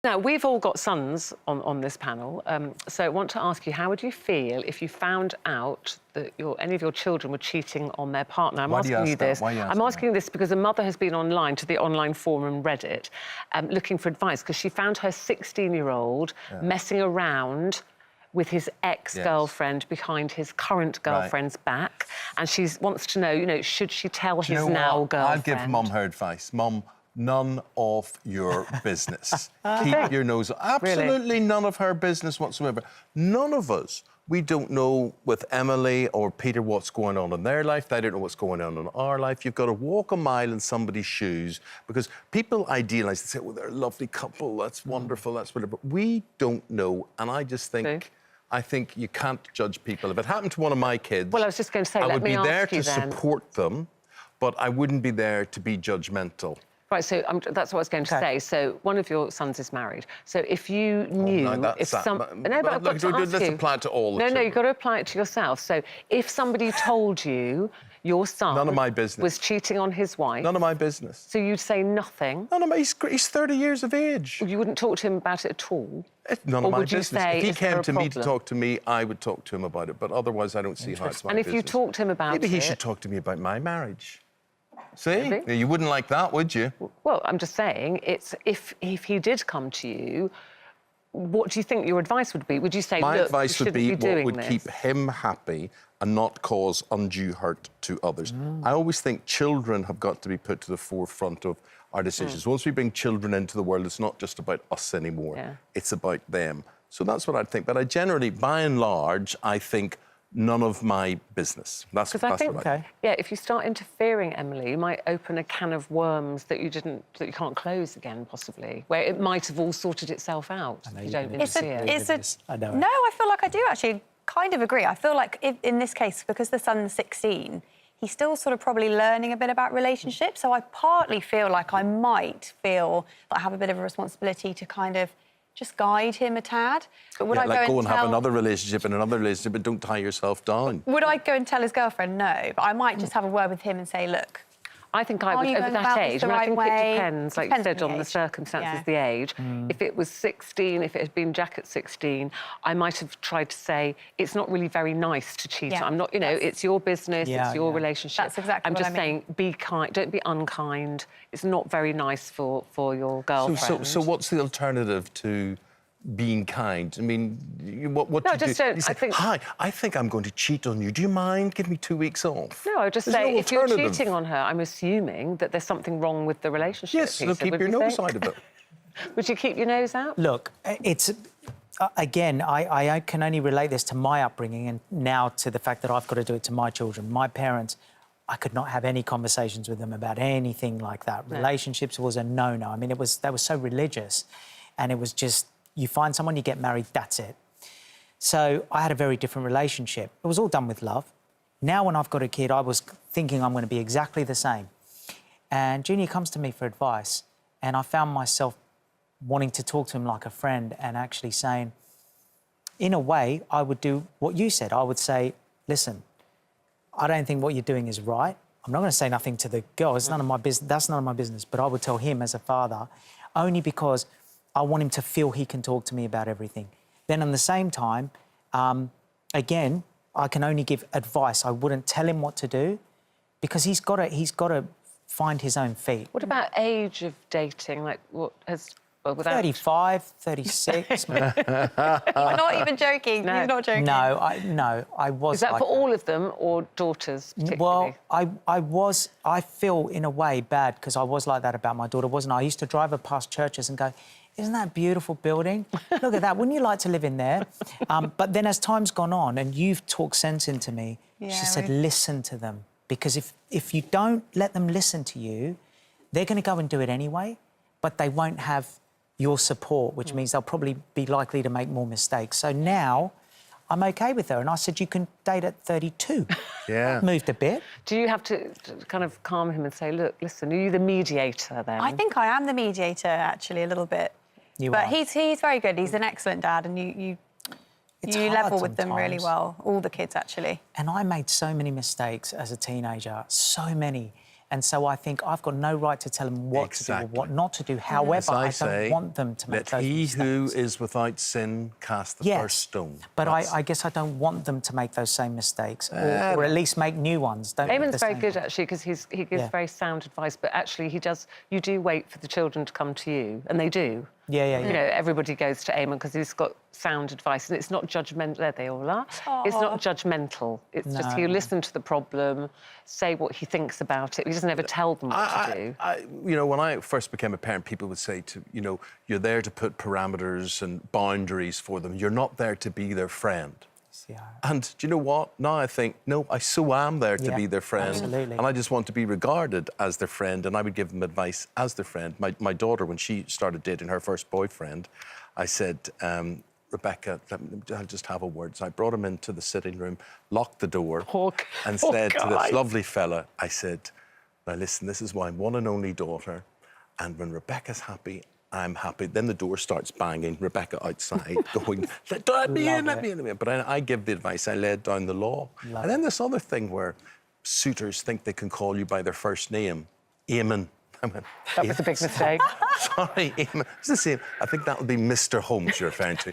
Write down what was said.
Now, we've all got sons on this panel, so I want to ask you, how would you feel if you found out that any of your children were cheating on their partner? I'm asking you this. I'm asking this because a mother has been online to the online forum Reddit looking for advice because she found her 16-year-old messing around with his ex-girlfriend behind his current girlfriend's back, and she wants to know, you know, should she tell his now girlfriend? I'll give Mum her advice. Mum, none of your business. Keep your nose... Absolutely none of her business whatsoever. None of us. We don't know with Emily or Peter what's going on in their life. They don't know what's going on in our life. You've got to walk a mile in somebody's shoes because people idealise and say, well, they're a lovely couple, that's wonderful, that's whatever. We don't know, and I just think... I think you can't judge people. If it happened to one of my kids... Well, I was just going to say, I would be there to support them, but I wouldn't be there to be judgmental. Right, so that's what I was going to say. So one of your sons is married. So if you knew... No, but I've got to ask Let's apply it to all the children. No, you've got to apply it to yourself. So if somebody told you your son... None of my business. ...was cheating on his wife... None of my business. So you'd say nothing? None of my... He's 30 years of age. You wouldn't talk to him about it at all? It's none of my business. If he came to me to talk to me, I would talk to him about it. But otherwise, I don't see how it's my business. And if you talked to him about it... Maybe he should talk to me about my marriage. See? Maybe. You wouldn't like that, would you? Well, I'm just saying, it's if he did come to you, what do you think your advice would be? Would you say, my look, advice you would be what would this? keep him happy and not cause undue hurt to others. I always think children have got to be put to the forefront of our decisions. Once we bring children into the world, it's not just about us anymore. It's about them. So that's what I'd think. But I generally, by and large, I think none of my business. That's what I think. Yeah, if you start interfering, Emily, you might open a can of worms that you can't close again, possibly, where it might have all sorted itself out if you don't interfere. No, I feel like I do actually kind of agree. I feel like in this case, because the son's 16, he's still sort of probably learning a bit about relationships. So I partly feel like I might feel that I have a bit of a responsibility to kind of just guide him a tad. But would I go and have another relationship and another relationship, but don't tie yourself down. Would I go and tell his girlfriend? No, but I might just have a word with him and say, look, I think I would, over that age, I think it depends, like you said, on the circumstances, the age. If it was 16, if it had been Jack at 16, I might have tried to say, it's not really very nice to cheat. I'm not, you know, it's your business, it's your relationship. That's exactly what I mean. I'm just saying, be kind, don't be unkind. It's not very nice for your girlfriend. So what's the alternative to being kind? I mean, what do you do? You say, hi, I think I'm going to cheat on you. Do you mind? Give me 2 weeks off. No, I would just say, if you're cheating on her, I'm assuming that there's something wrong with the relationship. Yes, so keep your nose out of it. Would you keep your nose out? Look, it's... Again, I can only relate this to my upbringing and now to the fact that I've got to do it to my children. My parents, I could not have any conversations with them about anything like that. No. Relationships was a no-no. I mean, they were so religious, and it was just... You find someone, you get married, that's it. So I had a very different relationship. It was all done with love. Now, when I've got a kid, I was thinking I'm going to be exactly the same. And Junior comes to me for advice, and I found myself wanting to talk to him like a friend and actually saying, in a way, I would do what you said. I would say, listen, I don't think what you're doing is right. I'm not going to say nothing to the girl. It's none of my business. That's none of my business. But I would tell him as a father, only because I want him to feel he can talk to me about everything. Then, at the same time, again, I can only give advice. I wouldn't tell him what to do because he's got to find his own feet. What about age of dating? Like, what has... Well, 35, 36. You're not even joking. No. He's not joking. No, I was. Is that for all of them or daughters particularly? Well, I feel in a way bad because I was like that about my daughter, wasn't I? I used to drive her past churches and go, isn't that a beautiful building? Look at that. Wouldn't you like to live in there? But then as time's gone on and you've talked sense into me, she said, listen to them. Because if you don't let them listen to you, they're going to go and do it anyway, but they won't have your support, which means they'll probably be likely to make more mistakes. So now I'm OK with her. And I said, you can date at 32. Yeah. Moved a bit. Do you have to kind of calm him and say, look, listen, are you the mediator then? I think I am the mediator, actually, a little bit. You but are. He's very good. He's an excellent dad, and you level with them really well, all the kids, actually. And I made so many mistakes as a teenager, so many. And so I think I've got no right to tell them what to do or what not to do. However, I don't want them to make those mistakes. Let he who is without sin cast the first stone. But I guess I don't want them to make those same mistakes, or at least make new ones. Eamonn's very good, actually, because he gives very sound advice, but actually you do wait for the children to come to you, and they do. Yeah. You know, everybody goes to Eamonn because he's got sound advice, and it's not judgmental. There they all are. It's not judgmental. It's just he'll listen to the problem, say what he thinks about it. He doesn't ever tell them what to do. You know, when I first became a parent, people would say you're there to put parameters and boundaries for them. You're not there to be their friend. And do you know what? Now I think, no, I so am there to be their friend. Absolutely. And I just want to be regarded as their friend, and I would give them advice as their friend. My daughter, when she started dating her first boyfriend, I said, Rebecca, I'll just have a word. So I brought him into the sitting room, locked the door, and said to this lovely fella, I said, now listen, this is my one and only daughter, and when Rebecca's happy, I'm happy. Then the door starts banging, Rebecca outside going, let me in. But I give the advice, I laid down the law. And then this other thing where suitors think they can call you by their first name, Eamonn. That was a big mistake. Sorry, Eamonn. It's the same. I think that would be Mr. Holmes you're referring to.